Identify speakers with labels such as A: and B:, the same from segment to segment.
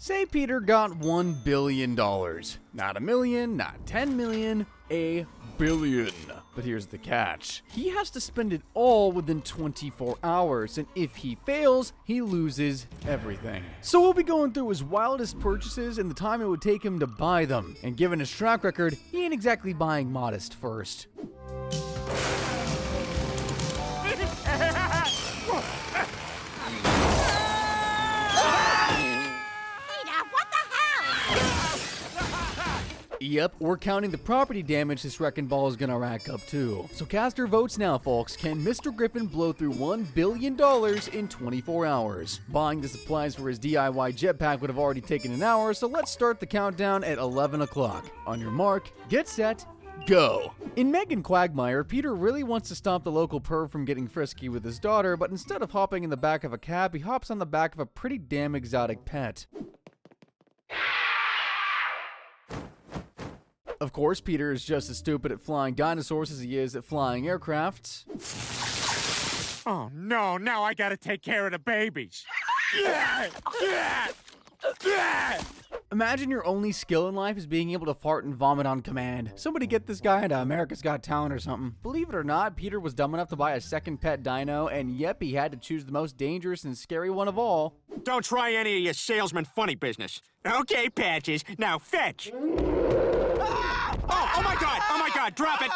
A: Say Peter got $1 billion. Not a million, not 10 million, a billion. But here's the catch. He has to spend it all within 24 hours, and if he fails, he loses everything. So we'll be going through his wildest purchases and the time it would take him to buy them. And given his track record, he ain't exactly buying modest first. Yep, we're counting the property damage this wrecking ball is gonna rack up too. So cast your votes now, folks. Can Mr. Griffin blow through $1 billion in 24 hours? Buying the supplies for his DIY jetpack would have already taken an hour, so let's start the countdown at 11 o'clock. On your mark, get set, go! In Megan Quagmire, Peter really wants to stop the local perv from getting frisky with his daughter, but instead of hopping in the back of a cab, he hops on the back of a pretty damn exotic pet. Of course, Peter is just as stupid at flying dinosaurs as he is at flying aircrafts.
B: Oh no, now I gotta take care of the babies.
A: Imagine your only skill in life is being able to fart and vomit on command. Somebody get this guy into America's Got Talent or something. Believe it or not, Peter was dumb enough to buy a second pet dino, and yep, he had to choose the most dangerous and scary one of all.
B: Don't try any of your salesman funny business. Okay, Patches, now fetch. Oh my God, drop it.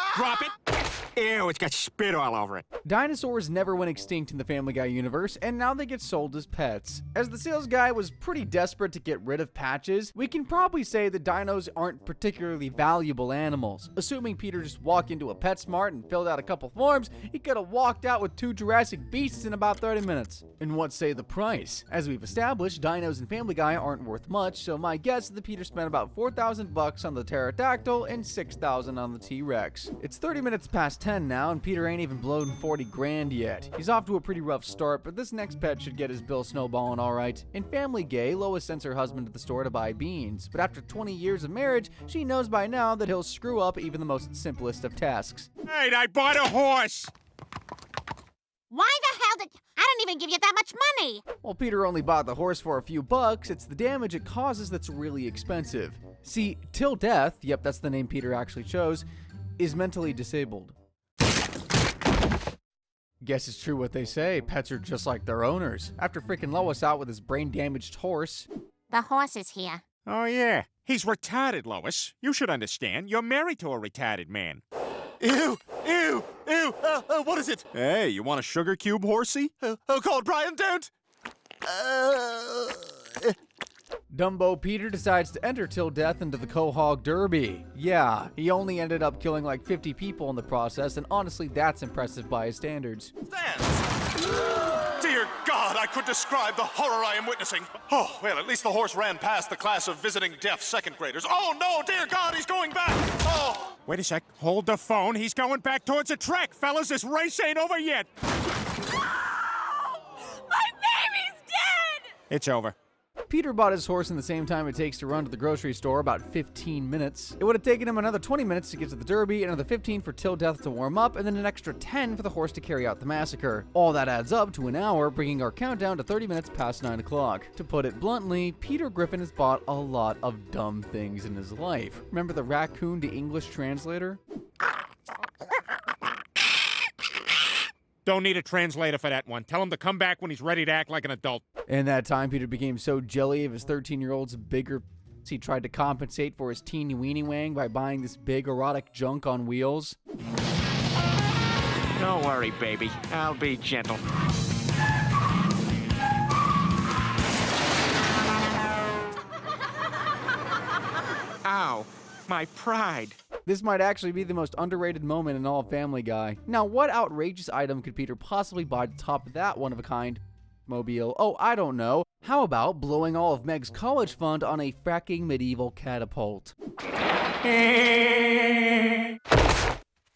B: Ew, it's got spit all over it.
A: Dinosaurs never went extinct in the Family Guy universe, and now they get sold as pets. As the sales guy was pretty desperate to get rid of Patches, we can probably say that dinos aren't particularly valuable animals. Assuming Peter just walked into a PetSmart and filled out a couple forms, he could have walked out with 2 Jurassic Beasts in about 30 minutes. And what say the price? As we've established, dinos and Family Guy aren't worth much, so my guess is that Peter spent about $4,000 on the pterodactyl and $6,000 on the T-Rex. It's 30 minutes past 10 now, and Peter ain't even blown 40 grand yet. He's off to a pretty rough start, but this next pet should get his bill snowballing alright. In Family Guy, Lois sends her husband to the store to buy beans, but after 20 years of marriage, she knows by now that he'll screw up even the most simplest of tasks.
B: Hey, I bought a horse!
C: Why the hell did... I don't even give you that much money!
A: While Peter only bought the horse for a few bucks, it's the damage it causes that's really expensive. See, Till Death, yep, that's the name Peter actually chose, is mentally disabled. Guess it's true what they say, pets are just like their owners. After freaking Lois out with his brain-damaged horse.
C: The horse is here.
B: Oh yeah, he's retarded, Lois. You should understand, you're married to a retarded man.
D: Ew! What is it?
E: Hey, you want a sugar cube, horsey?
D: Oh God, Brian, don't!
A: Dumbo Peter decides to enter Till Death into the Quahog Derby. Yeah, he only ended up killing like 50 people in the process, and honestly, that's impressive by his standards.
D: Dear God, I could describe the horror I am witnessing. Oh, well, at least the horse ran past the class of visiting deaf second graders. Oh no, dear God, he's going back! Oh!
B: Wait a sec, hold the phone. He's going back towards the track. Fellas, this race ain't over yet.
C: My baby's dead!
B: It's over.
A: Peter bought his horse in the same time it takes to run to the grocery store, about 15 minutes. It would have taken him another 20 minutes to get to the Derby, another 15 for Till Death to warm up, and then an extra 10 for the horse to carry out the massacre. All that adds up to an hour, bringing our countdown to 30 minutes past 9 o'clock. To put it bluntly, Peter Griffin has bought a lot of dumb things in his life. Remember the raccoon to English translator?
B: Don't need a translator for that one. Tell him to come back when he's ready to act like an adult.
A: In that time, Peter became so jelly of his 13-year-old's bigger he tried to compensate for his teeny weeny wang by buying this big erotic junk on wheels.
B: Don't worry, baby. I'll be gentle. Ow, my pride.
A: This might actually be the most underrated moment in all of Family Guy. Now, what outrageous item could Peter possibly buy to top that one-of-a-kind mobile? Oh, I don't know. How about blowing all of Meg's college fund on a fracking medieval catapult?
B: Hey,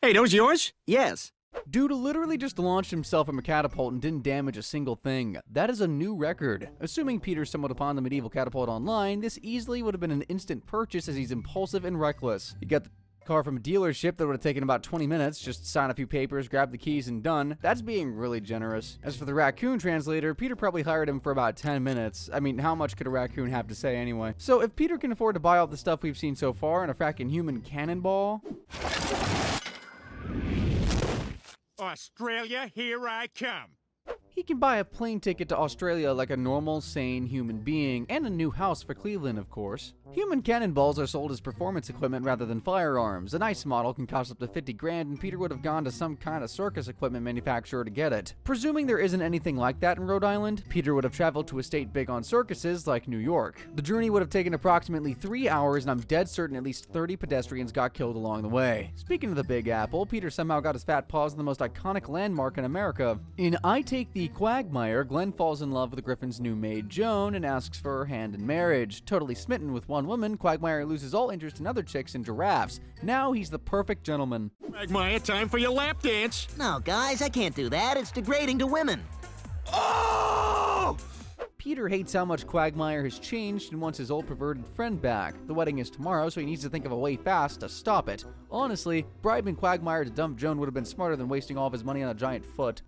B: those yours?
F: Yes.
A: Dude literally just launched himself from a catapult and didn't damage a single thing. That is a new record. Assuming Peter stumbled upon the medieval catapult online, this easily would have been an instant purchase as he's impulsive and reckless. He got the Car from a dealership that would have taken about 20 minutes, just sign a few papers, grab the keys, and done. That's being really generous. As for the raccoon translator, Peter probably hired him for about 10 minutes. I mean, how much could a raccoon have to say anyway? So if Peter can afford to buy all the stuff we've seen so far and a fracking human cannonball...
B: Australia, here I come.
A: He can buy a plane ticket to Australia like a normal, sane human being, and a new house for Cleveland, of course. Human cannonballs are sold as performance equipment rather than firearms. A nice model can cost up to 50 grand, and Peter would have gone to some kind of circus equipment manufacturer to get it. Presuming there isn't anything like that in Rhode Island, Peter would have traveled to a state big on circuses like New York. The journey would have taken approximately 3 hours, and I'm dead certain at least 30 pedestrians got killed along the way. Speaking of the Big Apple, Peter somehow got his fat paws in the most iconic landmark in America. In I Take the Quagmire, Glenn falls in love with Griffin's new maid, Joan, and asks for her hand in marriage. Totally smitten with one woman, Quagmire loses all interest in other chicks and giraffes. Now he's the perfect gentleman.
B: Quagmire, time for your lap dance.
F: No, guys, I can't do that. It's degrading to women.
B: Oh!
A: Peter hates how much Quagmire has changed and wants his old perverted friend back. The wedding is tomorrow, so he needs to think of a way fast to stop it. Honestly, bribing Quagmire to dump Joan would have been smarter than wasting all of his money on a giant foot.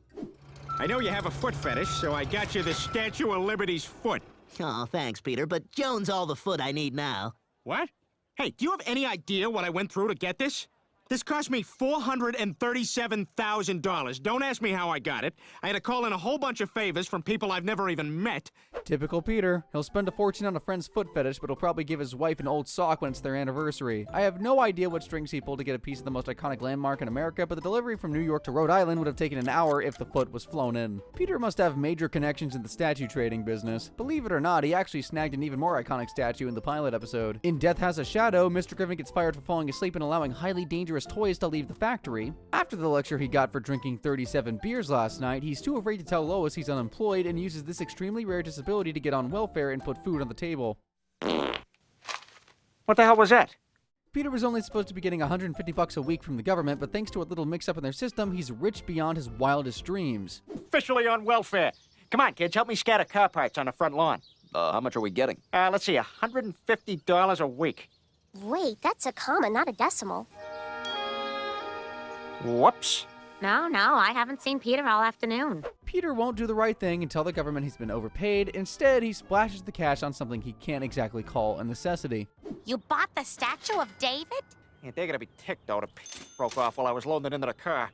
B: I know you have a foot fetish, so I got you the Statue of Liberty's foot.
F: Oh, thanks, Peter, but Joan's all the foot I need now.
B: What? Hey, do you have any idea what I went through to get this? This cost me $437,000. Don't ask me how I got it. I had to call in a whole bunch of favors from people I've never even met.
A: Typical Peter. He'll spend a fortune on a friend's foot fetish, but he'll probably give his wife an old sock when it's their anniversary. I have no idea what strings he pulled to get a piece of the most iconic landmark in America, but the delivery from New York to Rhode Island would have taken an hour if the foot was flown in. Peter must have major connections in the statue trading business. Believe it or not, he actually snagged an even more iconic statue in the pilot episode. In Death Has a Shadow, Mr. Griffin gets fired for falling asleep and allowing highly dangerous toys to leave the factory. After the lecture he got for drinking 37 beers last night, he's too afraid to tell Lois he's unemployed and uses this extremely rare disability to get on welfare and put food on the table.
G: What the hell was that?
A: Peter was only supposed to be getting $150 a week from the government, but thanks to a little mix-up in their system, he's rich beyond his wildest dreams.
G: Officially on welfare. Come on, kids, help me scatter car parts on the front lawn.
H: How much are we getting?
G: Let's see, $150 a week.
I: Wait, that's a comma, not a decimal.
G: Whoops.
C: No, I haven't seen Peter all afternoon.
A: Peter won't do the right thing and tell the government he's been overpaid. Instead, he splashes the cash on something he can't exactly call a necessity.
C: You bought the statue of David?
G: Yeah, they're gonna be ticked, though. The broke off while I was loading it into the car.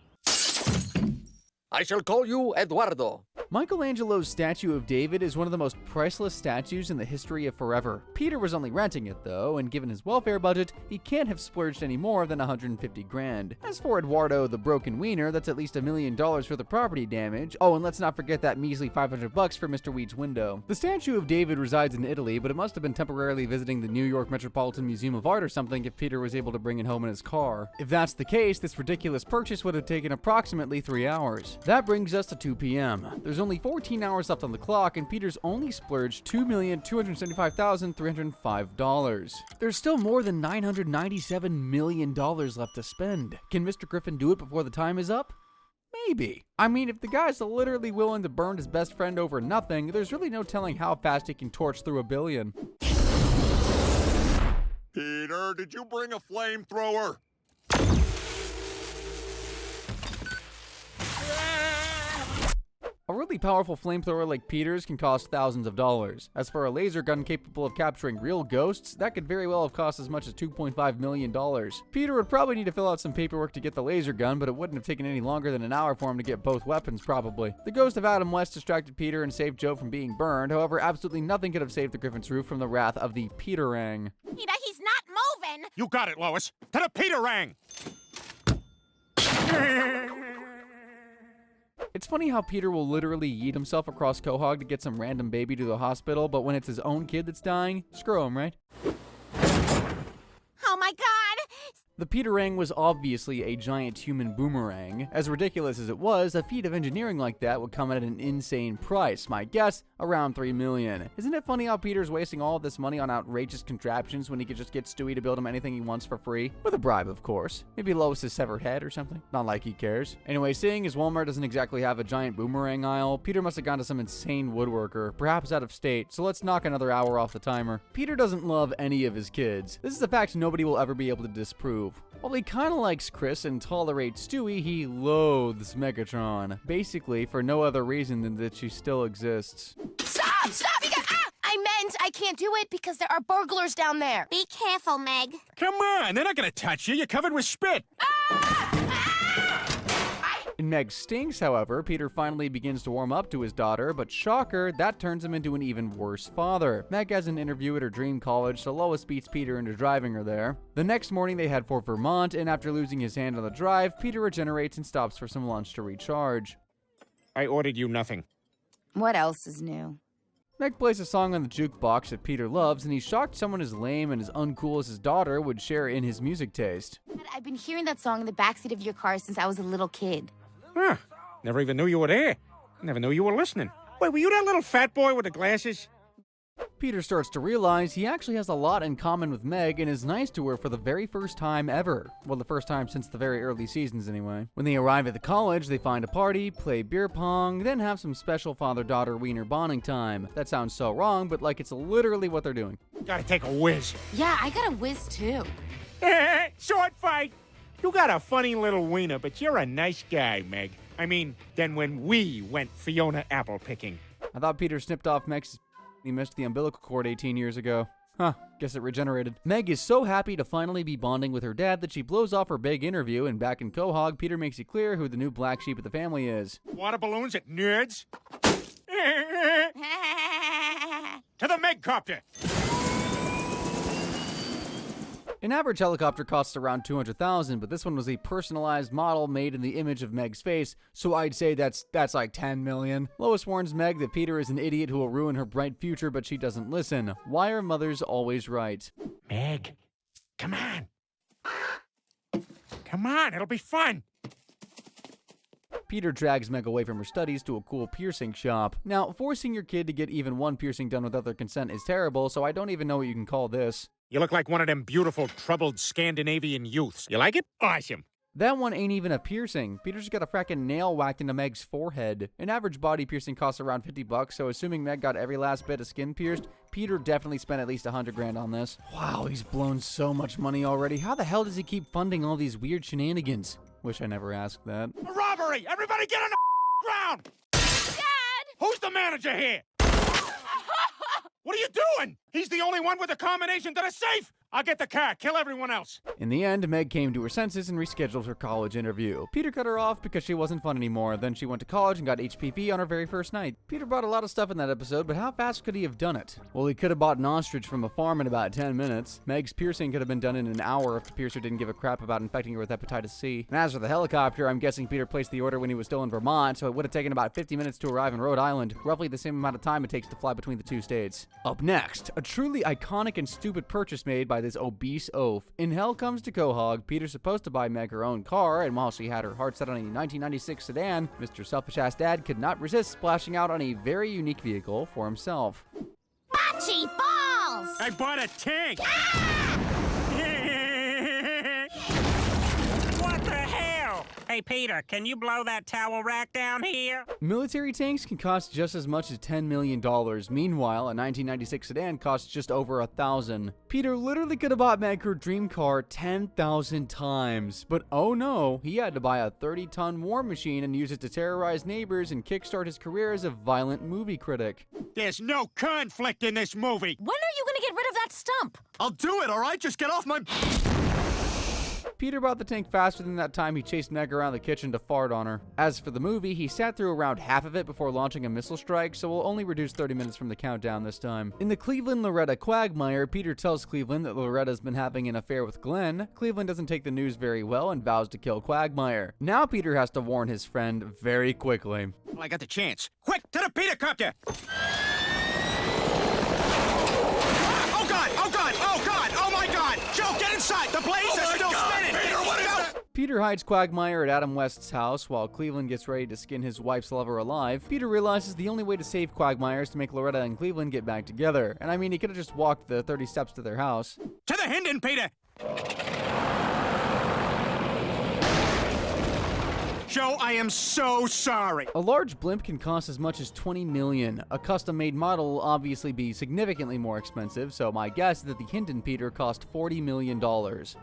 H: I shall call you Eduardo.
A: Michelangelo's statue of David is one of the most priceless statues in the history of forever. Peter was only renting it, though, and given his welfare budget, he can't have splurged any more than 150 grand. As for Eduardo the Broken Wiener, that's at least $1 million for the property damage. Oh, and let's not forget that measly $500 for Mr. Wheat's window. The statue of David resides in Italy, but it must have been temporarily visiting the New York Metropolitan Museum of Art or something if Peter was able to bring it home in his car. If that's the case, this ridiculous purchase would have taken approximately 3 hours. That brings us to 2 p.m. There's only 14 hours left on the clock, and Peter's only splurged $2,275,305. There's still more than $997 million left to spend. Can Mr. Griffin do it before the time is up? Maybe. I mean, if the guy's literally willing to burn his best friend over nothing, there's really no telling how fast he can torch through $1 billion.
E: Peter, did you bring a flamethrower?
A: A really powerful flamethrower like Peter's can cost thousands of dollars. As for a laser gun capable of capturing real ghosts, that could very well have cost as much as $2.5 million. Peter would probably need to fill out some paperwork to get the laser gun, but it wouldn't have taken any longer than an hour for him to get both weapons, probably. The ghost of Adam West distracted Peter and saved Joe from being burned. However, absolutely nothing could have saved the Griffin's roof from the wrath of the Peterang.
C: Peter, he's not moving.
B: You got it, Lois. To the Peterang!
A: It's funny how Peter will literally yeet himself across Quahog to get some random baby to the hospital, but when it's his own kid that's dying, screw him, right?
C: Oh my God!
A: The Peterang was obviously a giant human boomerang. As ridiculous as it was, a feat of engineering like that would come at an insane price. My guess, around $3 million. Isn't it funny how Peter's wasting all of this money on outrageous contraptions when he could just get Stewie to build him anything he wants for free? With a bribe, of course. Maybe Lois's severed head or something. Not like he cares. Anyway, seeing as Walmart doesn't exactly have a giant boomerang aisle, Peter must have gone to some insane woodworker, perhaps out of state, so let's knock another hour off the timer. Peter doesn't love any of his kids. This is a fact nobody will ever be able to disprove. approve. While he kinda likes Chris and tolerates Stewie, he loathes Megatron. Basically, for no other reason than that she still exists.
J: Stop! Stop! You got I meant I can't do it because there are burglars down there.
C: Be careful, Meg.
B: Come on, they're not gonna touch you. You're covered with spit.
A: In Meg Stinks, however, Peter finally begins to warm up to his daughter, but shocker, that turns him into an even worse father. Meg has an interview at her dream college, so Lois beats Peter into driving her there. The next morning they head for Vermont, and after losing his hand on the drive, Peter regenerates and stops for some lunch to recharge.
B: I ordered you nothing.
J: What else is new?
A: Meg plays a song on the jukebox that Peter loves, and he's shocked someone as lame and as uncool as his daughter would share in his music taste.
J: I've been hearing that song in the backseat of your car since I was a little kid.
B: Huh. Never even knew you were there. Never knew you were listening. Wait, were you that little fat boy with the glasses?
A: Peter starts to realize he actually has a lot in common with Meg and is nice to her for the very first time ever. Well, the first time since the very early seasons anyway. When they arrive at the college, they find a party, play beer pong, then have some special father-daughter wiener bonding time. That sounds so wrong, but like it's literally what they're doing.
B: Gotta take a whiz.
J: Yeah, I got a whiz too.
B: Short fight. You got a funny little wiener, but you're a nice guy, Meg. I mean, then when we went Fiona apple picking.
A: I thought Peter snipped off Meg's... He missed the umbilical cord 18 years ago. Huh, guess it regenerated. Meg is so happy to finally be bonding with her dad that she blows off her big interview, and back in Quahog, Peter makes it clear who the new black sheep of the family is.
B: Water balloons at nerds? To the Megcopter!
A: An average helicopter costs around $200,000, but this one was a personalized model made in the image of Meg's face, so I'd say that's like $10 million. Lois warns Meg that Peter is an idiot who will ruin her bright future, but she doesn't listen. Why are mothers always right?
B: Meg, come on. Come on, it'll be fun.
A: Peter drags Meg away from her studies to a cool piercing shop. Now, forcing your kid to get even one piercing done without their consent is terrible, so I don't even know what you can call this.
B: You look like one of them beautiful, troubled Scandinavian youths. You like it? Awesome.
A: That one ain't even a piercing. Peter just got a frackin' nail whacked into Meg's forehead. An average body piercing costs around $50, so assuming Meg got every last bit of skin pierced, Peter definitely spent at least $100,000 on this. Wow, he's blown so much money already. How the hell does he keep funding all these weird shenanigans? Wish I never asked that.
B: A robbery! Everybody get on the ground!
J: Dad!
B: Who's the manager here? What are you doing? He's the only one with a combination to the safe! I'll get the car. Kill everyone else.
A: In the end, Meg came to her senses and rescheduled her college interview. Peter cut her off because she wasn't fun anymore. Then she went to college and got HPV on her very first night. Peter bought a lot of stuff in that episode, but how fast could he have done it? Well, he could have bought an ostrich from a farm in about 10 minutes. Meg's piercing could have been done in an hour if the piercer didn't give a crap about infecting her with hepatitis C. And as for the helicopter, I'm guessing Peter placed the order when he was still in Vermont, so it would have taken about 50 minutes to arrive in Rhode Island, roughly the same amount of time it takes to fly between the two states. Up next, a truly iconic and stupid purchase made by this obese oaf. In Hell Comes to Quahog, Peter's supposed to buy Meg her own car, and while she had her heart set on a 1996 sedan, Mr. Selfish-Ass Dad could not resist splashing out on a very unique vehicle for himself.
C: Bocce balls!
B: I bought a tank!
G: What the hell? Hey, Peter, can you blow that towel rack down here?
A: Military tanks can cost just as much as $10 million. Meanwhile, a 1996 sedan costs just over $1,000. Peter literally could have bought Meg her dream car 10,000 times. But oh no, he had to buy a 30-ton war machine and use it to terrorize neighbors and kickstart his career as a violent movie critic.
B: There's no conflict in this movie.
J: When are you gonna get rid of that stump?
D: I'll do it, all right? Just get off my...
A: Peter bought the tank faster than that time he chased Meg around the kitchen to fart on her. As for the movie, he sat through around half of it before launching a missile strike, so we'll only reduce 30 minutes from the countdown this time. In the Cleveland-Loretta quagmire, Peter tells Cleveland that Loretta's been having an affair with Glenn. Cleveland doesn't take the news very well and vows to kill Quagmire. Now Peter has to warn his friend very quickly.
B: Well, I got the chance. Quick, to the Peter copter! Oh God! Oh God! Oh God! Oh my God! Joe, get inside! The blades are still spinning!
E: Peter, what is that?
A: Peter hides Quagmire at Adam West's house while Cleveland gets ready to skin his wife's lover alive. Peter realizes the only way to save Quagmire is to make Loretta and Cleveland get back together. And I mean, he could have just walked the 30 steps to their house.
B: To the Hinden, Peter! Joe, I am so sorry.
A: A large blimp can cost as much as $20 million. A custom-made model will obviously be significantly more expensive, so my guess is that the Hinton Peter cost $40 million.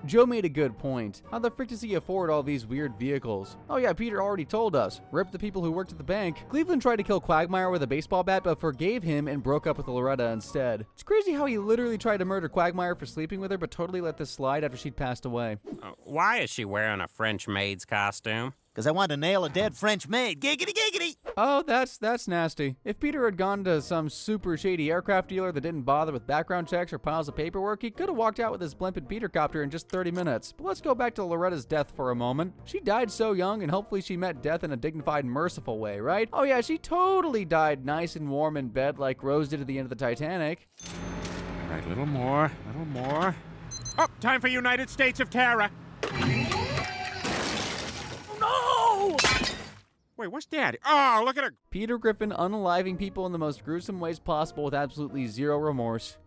A: Joe made a good point. How the frick does he afford all these weird vehicles? Oh yeah, Peter already told us. Rip the people who worked at the bank. Cleveland tried to kill Quagmire with a baseball bat, but forgave him and broke up with Loretta instead. It's crazy how he literally tried to murder Quagmire for sleeping with her, but totally let this slide after she'd passed away.
G: Why is she wearing a French maid's costume?
F: Because I want to nail a dead French maid. Giggity, giggity!
A: Oh, that's nasty. If Peter had gone to some super shady aircraft dealer that didn't bother with background checks or piles of paperwork, he could have walked out with his Blimp and Peter copter in just 30 minutes. But let's go back to Loretta's death for a moment. She died so young, and hopefully she met death in a dignified and merciful way, right? Oh yeah, she totally died nice and warm in bed like Rose did at the end of the Titanic.
B: All right, a little more, a little more. Oh, time for United States of Terror. No! Wait, what's that? Oh, look at her.
A: Peter Griffin unaliving people in the most gruesome ways possible with absolutely zero remorse.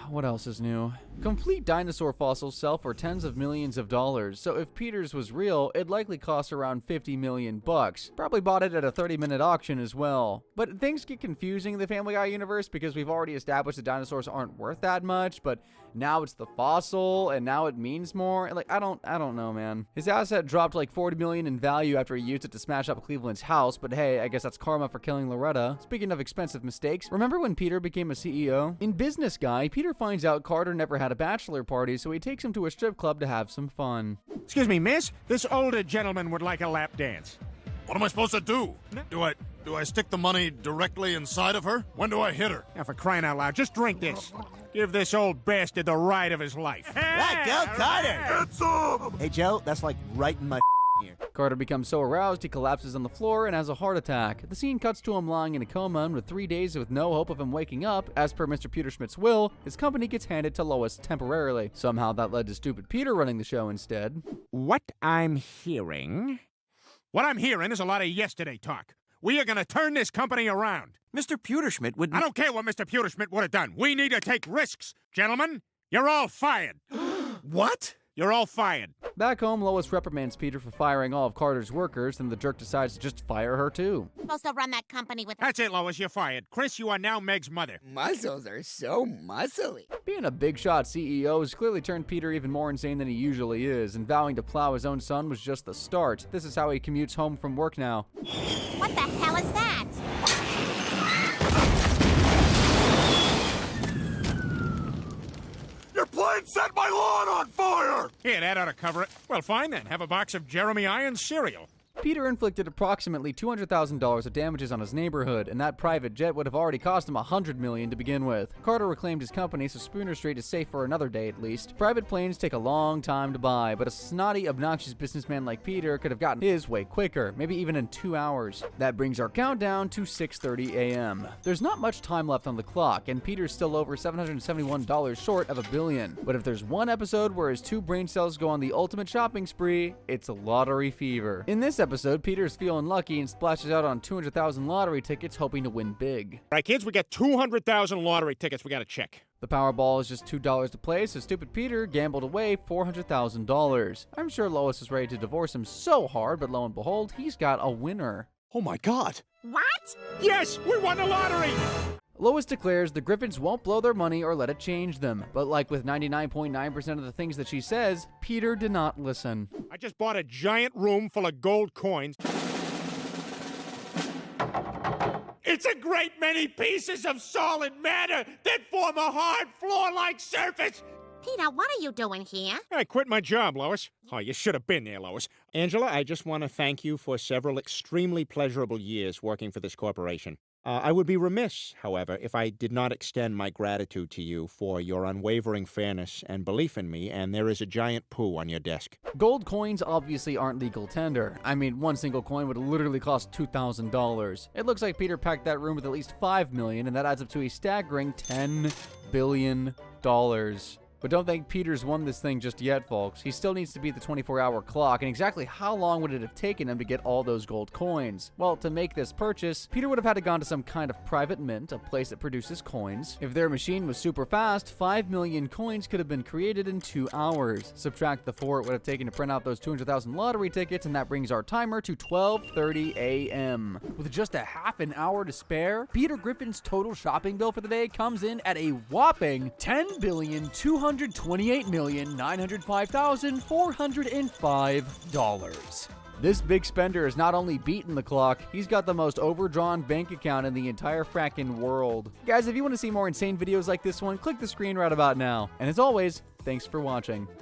A: What else is new? Complete dinosaur fossils sell for tens of millions of dollars, so if Peter's was real, it'd likely cost around $50 million. Probably bought it at a 30-minute auction as well. But things get confusing in the Family Guy universe because we've already established that dinosaurs aren't worth that much, but now it's the fossil, and now it means more. Like, I don't know, man. His asset dropped like $40 million in value after he used it to smash up Cleveland's house, but hey, I guess that's karma for killing Loretta. Speaking of expensive mistakes, remember when Peter became a CEO? In Business Guy, Peter finds out Carter never had a bachelor party, so he takes him to a strip club to have some fun.
B: Excuse me, miss. This older gentleman would like a lap dance.
D: What am I supposed to do? Do I stick the money directly inside of her? When do I hit her?
B: Now, for crying out loud, just drink this. Give this old bastard the ride of his life.
F: Right, go, Carter!
D: Get some!
F: Hey, Joe, that's like right in my ear.
A: Carter becomes so aroused he collapses on the floor and has a heart attack. The scene cuts to him lying in a coma, and with 3 days with no hope of him waking up, as per Mr. Peter Schmidt's will, his company gets handed to Lois temporarily. Somehow that led to stupid Peter running the show instead.
B: What I'm hearing is a lot of yesterday talk. We are going to turn this company around.
K: Mr. Pewterschmidt would...
B: I don't care what Mr. Pewterschmidt would have done. We need to take risks. Gentlemen, you're all fired.
K: What?
B: You're all fired.
A: Back home, Lois reprimands Peter for firing all of Carter's workers, then the jerk decides to just fire her too.
C: Supposed to run that company with...
B: That's it, Lois. You're fired. Chris, you are now Meg's mother.
K: Muscles are so muscly.
A: Being a big shot CEO has clearly turned Peter even more insane than he usually is, and vowing to plow his own son was just the start. This is how he commutes home from work now.
C: What the hell is that?
D: Your plane set my lawn on fire!
B: Here, that ought to cover it. Well, fine then. Have a box of Jeremy Irons cereal.
A: Peter inflicted approximately $200,000 of damages on his neighborhood, and that private jet would have already cost him $100 million to begin with. Carter reclaimed his company, so Spooner Street is safe for another day at least. Private planes take a long time to buy, but a snotty, obnoxious businessman like Peter could have gotten his way quicker, maybe even in 2 hours. That brings our countdown to 6:30 a.m. There's not much time left on the clock, and Peter's still over $771 short of $1 billion. But if there's one episode where his 2 brain cells go on the ultimate shopping spree, it's lottery fever. In this episode, Peter's feeling lucky and splashes out on 200,000 lottery tickets, hoping to win big.
B: All right, kids, we got 200,000 lottery tickets we got to check.
A: The Powerball is just $2 to play, so stupid Peter gambled away $400,000. I'm sure Lois is ready to divorce him so hard, but lo and behold, he's got a winner.
K: Oh my God.
C: What?
B: Yes, we won the lottery!
A: Lois declares the Griffins won't blow their money or let it change them. But like with 99.9% of the things that she says, Peter did not listen.
B: I just bought a giant room full of gold coins. It's a great many pieces of solid matter that form a hard floor-like surface.
C: Peter, what are you doing here?
B: I quit my job, Lois. Oh, you should have been there, Lois. Angela, I just want to thank you for several extremely pleasurable years working for this corporation. I would be remiss, however, if I did not extend my gratitude to you for your unwavering fairness and belief in me, and there is a giant poo on your desk.
A: Gold coins obviously aren't legal tender. I mean, one single coin would literally cost $2,000. It looks like Peter packed that room with at least $5 million, and that adds up to a staggering $10 billion. But don't think Peter's won this thing just yet, folks. He still needs to beat the 24-hour clock, and exactly how long would it have taken him to get all those gold coins? Well, to make this purchase, Peter would have had to gone to some kind of private mint, a place that produces coins. If their machine was super fast, 5 million coins could have been created in 2 hours. Subtract the 4 it would have taken to print out those 200,000 lottery tickets, and that brings our timer to 12:30 a.m. With just a half an hour to spare, Peter Griffin's total shopping bill for the day comes in at a whopping $10,228,905,405. This big spender has not only beaten the clock, he's got the most overdrawn bank account in the entire frackin' world. Guys, if you want to see more insane videos like this one, click the screen right about now. And as always, thanks for watching.